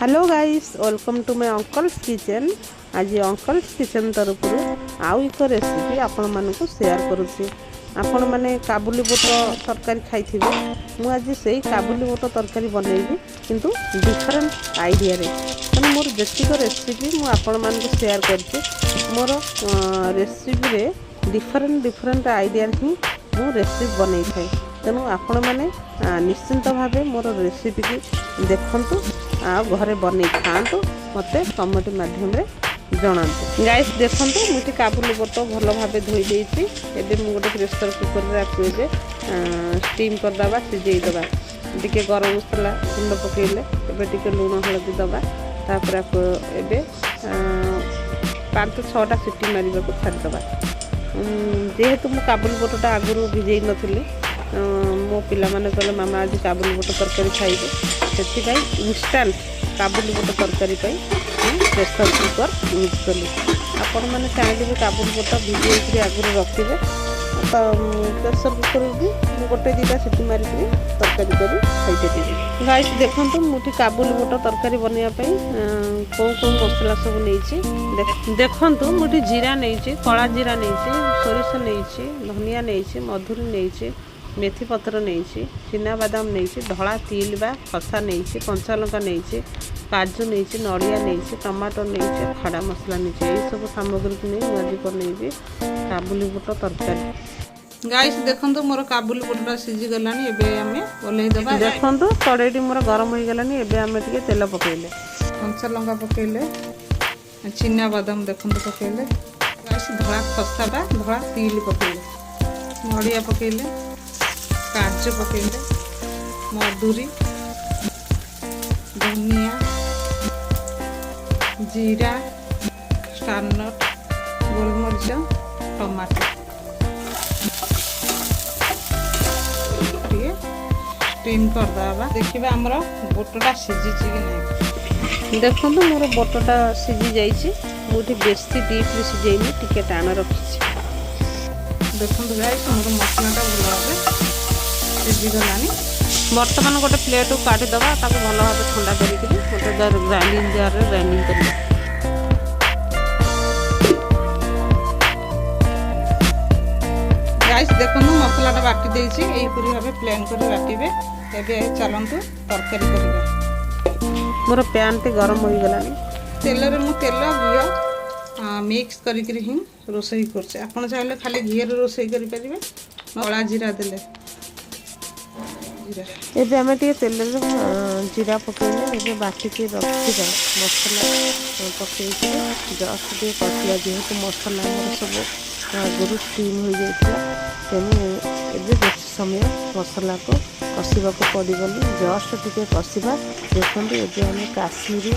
Hello guys welcome to my uncle's kitchen. आज uncle's kitchen तरफ आउ एक रेसिपी आपण मानक शेयर करुच्ची। आपण माने काबुली बुट तरकारी खाई आज से काबुली बुट तरकारी बनैबी किंतु डिफरेंट आइडिया रे माने मोर जेतिक रेसिपी मु आपण मानक शेयर करछि। मोर रेसिपी रे डिफरेंट आइडिया ही मु रेसिपी बनै थाए। तेणु आपण मैंने निश्चिंत भाव मोर रेसिपी की देखु आ घरे बन खातु मत कमेंट मध्यम जनातु। गाइस देखु मुझे काबुली बुट भल भाव धोई देती। एवं मुझे प्रेसर कुकर स्टीम करदे सिझेदे टी गरम मसला गुंड पकईले टे लुण हलदी दबा तापर एवं 5-6टा सीटी मारे छाड़दे। जेहेतु मु काबुली बुटटा आगुरी भिजई नी मो पिला माने कहले मामा आज काबुली बुट तरकारी खाइबे से इंस्टांट काबुली बुट तरकारी प्रेसर कुकर यूज कली। आपण मैंने चाहिए भी काबुली बुट भिजई आगुरी रखिए तो प्रेसर कुकर भी गोटे 2टा सीटी मारिक तरकारी कर खाई। गाइस देखो मुझे काबुली बुट तरकारी बनवाई कौन कौन मसला सब नहीं देखु मुझे जीरा नहीं कला जीरा नहीं सोरिष नहीं धनिया नहीं मधुरी नहीं मेथी पत्र नहीं चिना बादाम नहीं धला तिल बा खसा नहीं कंचा लंका नहीं काजू नहीं नड़िया नहीं टमाटर नहीं खड़ा मसला नहीं यही सब सामग्री को नहीं आज बनैबी काबुली बुट तरकारी। गाइस देखंतु मोर काबुली बुटटा सिझी गलानी एबे हमें ओल्हे दबा। देखंतु कड़ेटी मोर गरम हो गलानी एबे हमें टिके तेल पकेइले कंचा लंका पकेइले चिना बादाम देखंतु पकेइले गाइस धला खसा बा धला तिल पकेइले नड़िया पकेइले काजू पकेइले मधुरी धनिया जीरा स्टारनट गोलमरिच टमाटर स्टीम करदे। देखिए आमर बुटटा सिझी कि नहीं। देखो मोर बुटटा सिझी जाइए मुझे बेसी डीप्ली सिझेनी टिके टाण रखी। देखो गाइस मोर मसलाटा भल भाव सिझी गलानी। बर्तमान गोटे प्लेट को काटिदे भल भाव ठंडा करें गोटे ग्राइंडिंग जार ग्राइंडिंग कर। गाइस देखो मसलाटा बाटी देछि एहीपरि भाबे प्लेन कर बाटिबे। एबे चलंतु तरकारी करिबा। मोर पैन टे गरम हो गलानी तेल रे मु तेल घियो मिक्स करिकरी ही रोसई करछे। आपण चाहले खाली घियो रे रोसई करि परिबे। कला जीरा देले जीरा एबे हमें टे तेल रे जीरा पकेइले एबे बाटी के रखिबा मसला पकेइके जस्ट टे कसिया जेहेतु मसला हमर सब आगुरी स्टीम हो जाइए तेणु एबे बेसी समय मसला को कषा को पड़गनी जस्ट टे कषा। देखो ये आम काश्मीरी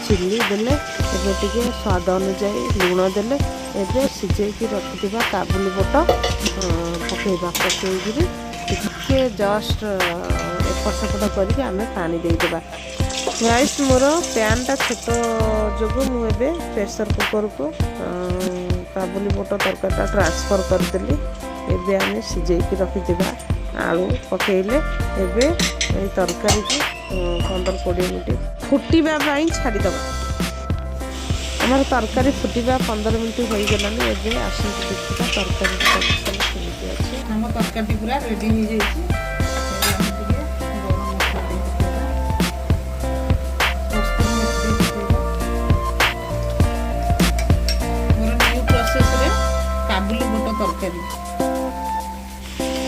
चिली देले एबे टे स्वाद अनुसार लुण देले एबे सिझेकी रखिथिबा काबुली बुट पकेइबा पकेइकरी टिके जस्ट एपट सेपट करके आम पानी देदेबा। गाइस मोर पैनटा छोट जो मुझे प्रेसर कुकर को काबुली बुट तरकारीटा ट्रांसफर करदेली। एबे आम सिझेकी रखिथिबा आलू पकेइले एबे ए तरकारी की 15-20 मिनट फुटिबा छाड़ीदे। आमर तरकारी फुटिबा 15 मिनट हो गलानी। एबे आसंतु देखिबा तरकारी केमिति अछि। हम तरकारी पूरा रेडी हो जाइए।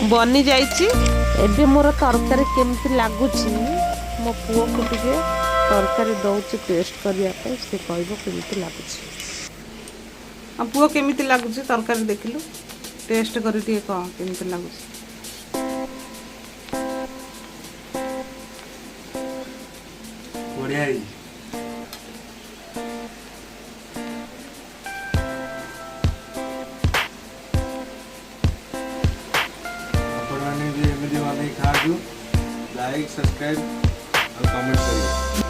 बनी जाइए। एबे मोर तरकारी केमती लगुच मो पुओ को टिके तरकारी दौची टेस्ट करने से कहबो केमती लगुच। पुओ केमती लगुच तरकारी देखिलु टेस्ट कर केमती लगुच। बढ़िया खाजु लाइक सब्सक्राइब और कमेंट करिए।